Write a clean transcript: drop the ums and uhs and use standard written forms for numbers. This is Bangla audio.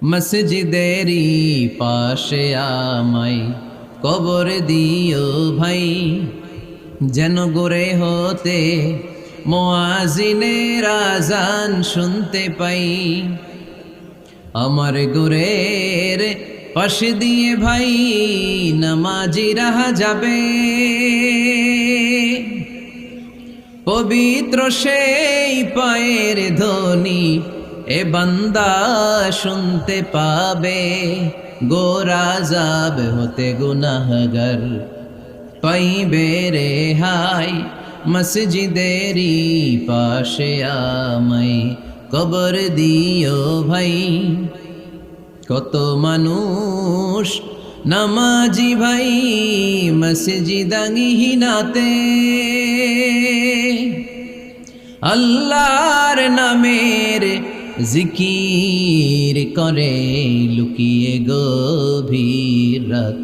মসজিদেরই পাশে আমায় কবর দিও ভাই, যেন গোরে হতে মুয়াজ্জিনের আযান শুনতে পাই। আমার গোরের পাশে দিয়ে ভাই নামাজিরা যাবে, পবিত্র সেই পায়ের ধ্বনি এ বান্দা শুনতে পাবে। গোরা যাব হতে গুনাহগার পাইবে রেহাই, মসজিদেরই পাশে আমায় কবর দিও ভাই। কত মানুষ নামাজি ভাই মসজিদাঙ্গিহীনাতে, আল্লাহর নামের জিকির করে লুকিয়ে গভীর রাতে।